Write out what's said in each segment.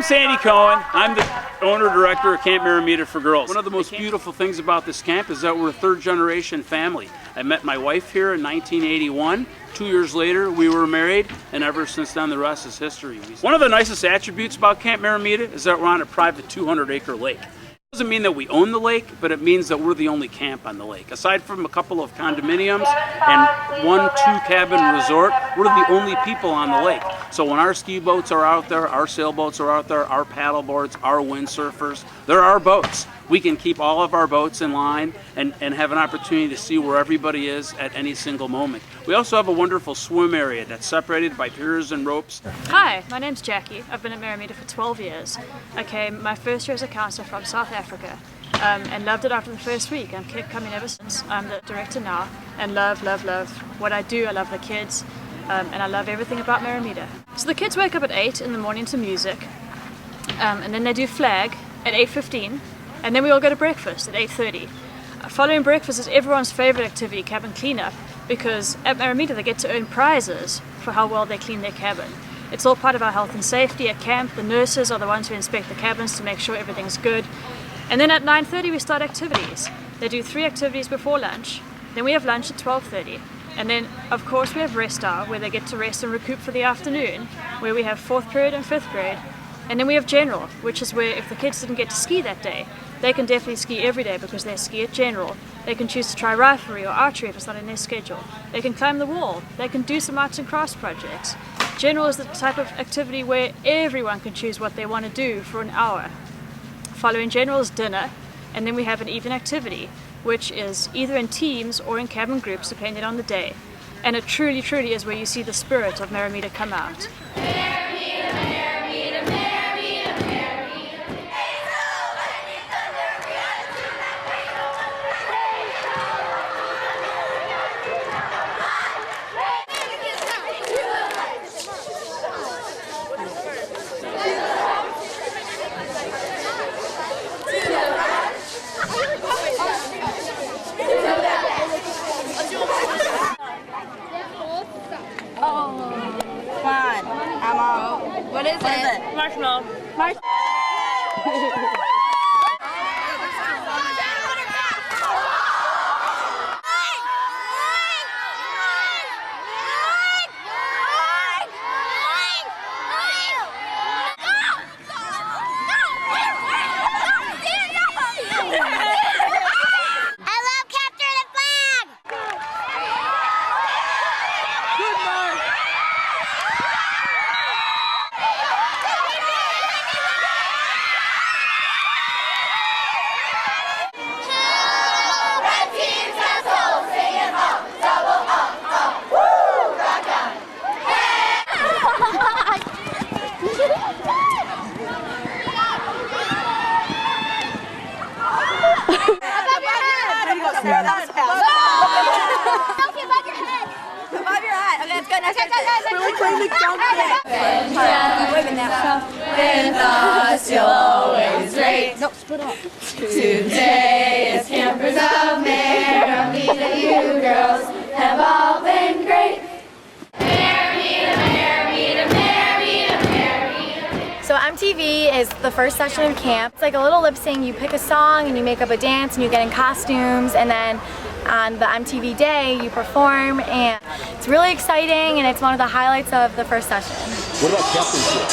Sandy Cohen. I'm the owner-director of Camp Marimeta for Girls. One of the most beautiful things about this camp is that we're a third-generation family. I met my wife here in 1981. 2 years later, we were married, and ever since then, the rest is history. One of the nicest attributes about Camp Marimeta is that we're on a private 200-acre lake. It doesn't mean that we own the lake, but it means that we're the only camp on the lake. Aside from a couple of condominiums and one two-cabin resort, we're the only people on the lake. So when our ski boats are out there, our sailboats are out there, our paddle boards, our windsurfers, they're our boats. We can keep all of our boats in line and have an opportunity to see where everybody is at any single moment. We also have a wonderful swim area that's separated by piers and ropes. Hi, my name's Jackie. I've been at Marimeta for 12 years. I came my first year as a counselor from South Africa and loved it after the first week. I've kept coming ever since. I'm the director now and love what I do. I love the kids and I love everything about Marimeta. So the kids wake up at 8 in the morning to music and then they do flag at 8:15. And then we all go to breakfast at 8:30. Following breakfast is everyone's favorite activity, cabin cleanup, because at Marimeta they get to earn prizes for how well they clean their cabin. It's all part of our health and safety at camp. The nurses are the ones who inspect the cabins to make sure everything's good. And then at 9:30 we start activities. They do 3 activities before lunch. Then we have lunch at 12:30. And then of course we have rest hour where they get to rest and recoup for the afternoon, where we have 4th period and 5th period. And then we have general, which is where if the kids didn't get to ski that day, they can definitely ski every day because they ski at general. They can choose to try riflery or archery if it's not in their schedule. They can climb the wall. They can do some arts and crafts projects. General is the type of activity where everyone can choose what they want to do for an hour. Following general is dinner, and then we have an evening activity, which is either in teams or in cabin groups depending on the day. And it truly, truly is where you see the spirit of Marimeta come out. What is it? Marshmallow. With us, you'll always rate. No, split up. Today is Campers of Marimeta. You girls have all been great. Marimeta, Marimeta, Marimeta, Marimeta. So MTV is the first session of camp. It's like a little lip sync. You pick a song and you make up a dance and you get in costumes, and then on the MTV day you perform, and it's really exciting and it's one of the highlights of the first session. What about captainship?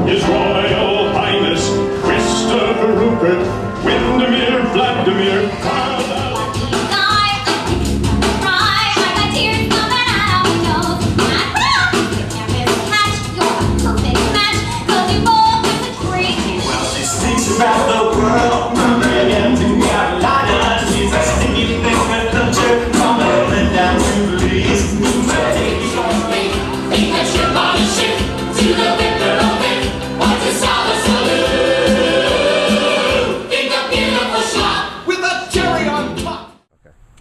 His Royal Highness Christopher Rupert Windermere Vladimir.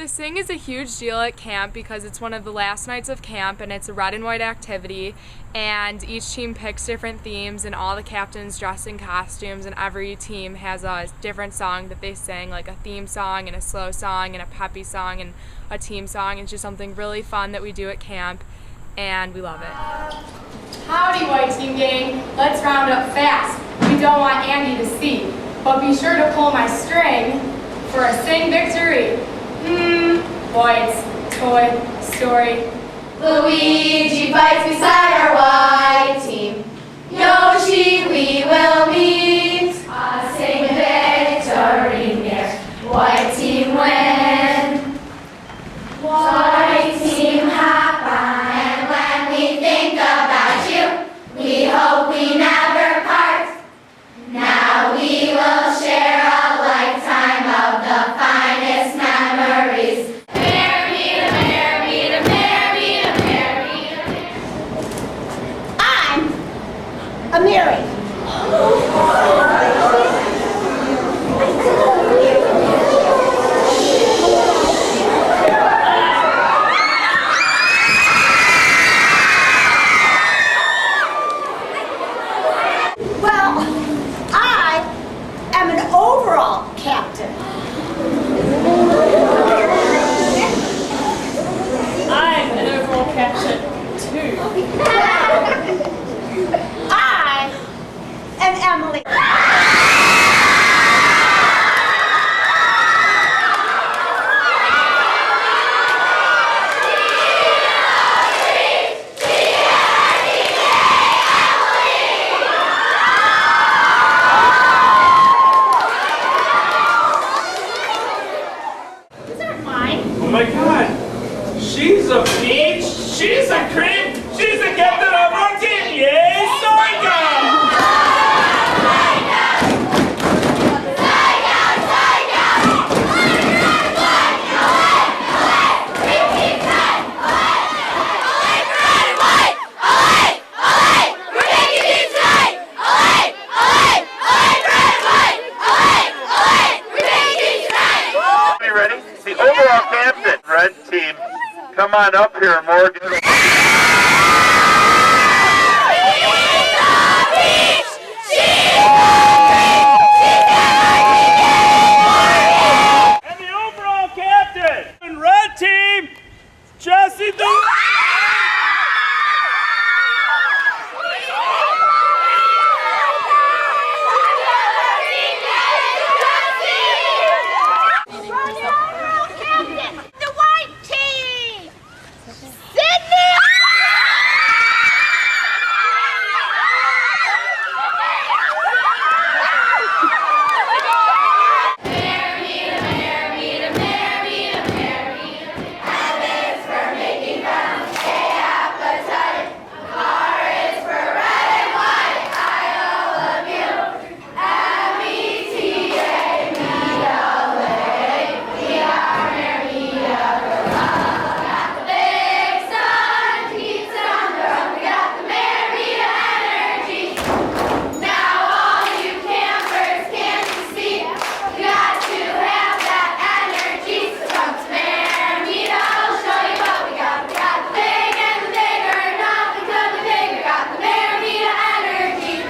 Sing is a huge huge deal at camp because it's one of the last nights of camp and it's a red and white activity, and each team picks different themes and all the captains dress in costumes, and every team has a different song that they sing, like a theme song and a slow song and a peppy song and a team song. It's just something really fun that we do at camp, and we love it. Howdy, white team gang. Let's round up fast. We don't want Andy to see, but be sure to pull my string for a sing victory. White's toy story. Luigi fights beside our white team. Yoshi, we will meet. A sing victory near. White team win. White team have fun. And when we think about you, we hope we never part. Now we will share a lifetime of the finest memories. Marimeta, Marimeta, Marimeta, Marimeta. I'm a Mary. Well, I am an overall captain. I'm an overall captain too. I am Emily. Oh my God, she's a peach, she's a cream, she's the captain of our team. Yay, Soika! Be ready? The overall captain, red team. Come on up here, Morgan. And the overall captain, and red team, Jesse the. The white team! Sydney! Marimeta, Marimeta, Marimeta, Marimeta. M is for making fun. A appetite. R is for red and white. I love you. M-E-T-A, Meta, we are Marimeta. Big sun keeps on growing. We got the Marimeta energy. Now all you campers can't you see? You got to have that energy. So come to Marimeta, I'll show you what we got. We got the big and the bigger, nothing could be bigger. Got the Marimeta energy.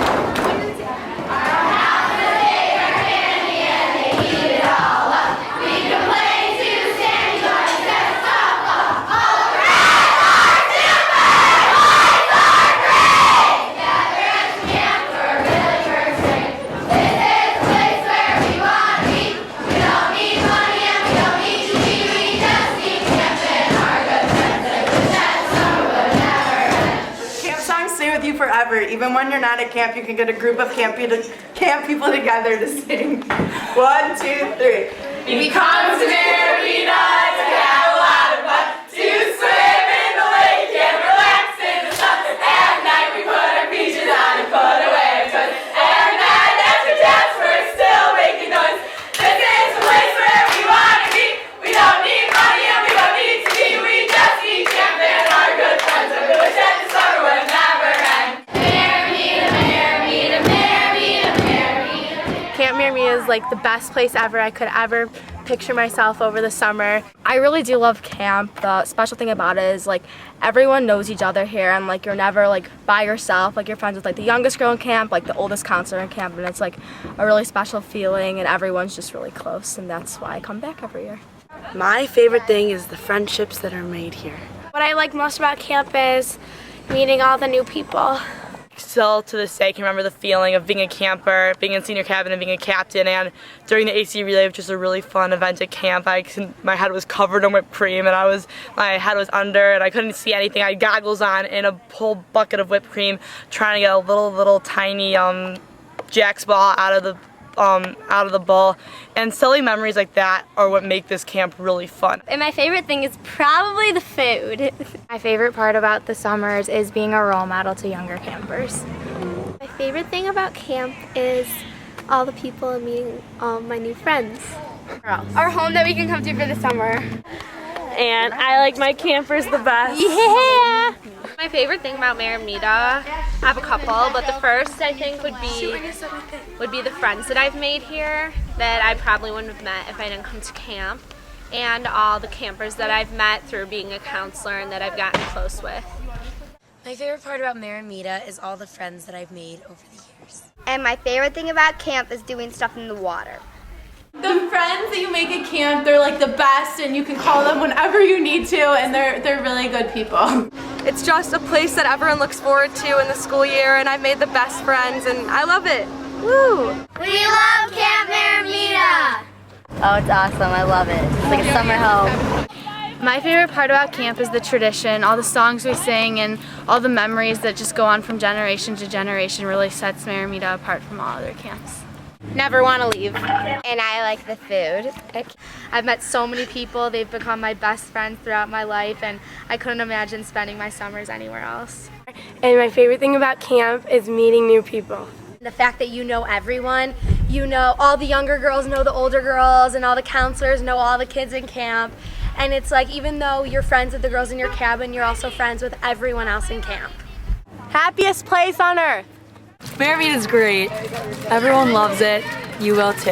Our house is bigger, handy, and they heat it all up. We can play to Sandy, but he says stop up. All the red are super, boys are great. Gather at the camp for really first thing. This is the place where we want to be. We don't need money and we don't need to be. We just need camp and our good friends. And with that summer would never end. Camp songs stay with you forever. Even when you're not at camp, you can get a group of camp people together to sing. 1, 2, 3. We come to Marimeta to have a lot of fun, to swim in the lake and relax in the sun. At night we put our beaches on and put away our toys. And then after dance we're still making noise. This is the place where we want to be. We don't need money and we don't need to be. We just need camp and our good friends. And we wish that the summer would never end. Marimeta, Marimeta, Marimeta, Marimeta. Camp Marimeta is like the best place ever I could ever picture myself over the summer. I really do love camp. The special thing about it is like everyone knows each other here, and like you're never like by yourself. Like you're friends with like the youngest girl in camp, like the oldest counselor in camp, and it's like a really special feeling, and everyone's just really close, and that's why I come back every year. My favorite thing is the friendships that are made here. What I like most about camp is meeting all the new people. Still to this day, I can remember the feeling of being a camper, being in senior cabin, and being a captain. And during the AC relay, which was a really fun event at camp, my head was covered in whipped cream, and my head was under, and I couldn't see anything. I had goggles on and a whole bucket of whipped cream, trying to get a little tiny Jack's ball out of the bowl. And silly memories like that are what make this camp really fun. And my favorite thing is probably the food. My favorite part about the summers is being a role model to younger campers. My favorite thing about camp is all the people and meeting all my new friends. Our home that we can come to for the summer. And I like my campers the best. Yeah! My favorite thing about Marimeta, I have a couple, but the first I think would be the friends that I've made here that I probably wouldn't have met if I didn't come to camp, and all the campers that I've met through being a counselor and that I've gotten close with. My favorite part about Marimeta is all the friends that I've made over the years. And my favorite thing about camp is doing stuff in the water. The friends that you make at camp, they're like the best, and you can call them whenever you need to, and they're really good people. It's just a place that everyone looks forward to in the school year, and I've made the best friends, and I love it. Woo! We love Camp Marimeta! Oh, it's awesome. I love it. It's like a summer home. My favorite part about camp is the tradition, all the songs we sing and all the memories that just go on from generation to generation really sets Marimeta apart from all other camps. Never want to leave. And I like the food. I've met so many people, they've become my best friends throughout my life, and I couldn't imagine spending my summers anywhere else. And my favorite thing about camp is meeting new people. The fact that you know everyone, you know all the younger girls know the older girls, and all the counselors know all the kids in camp. And it's like, even though you're friends with the girls in your cabin, you're also friends with everyone else in camp. Happiest place on earth. Marimeta's great. Everyone loves it. You will too.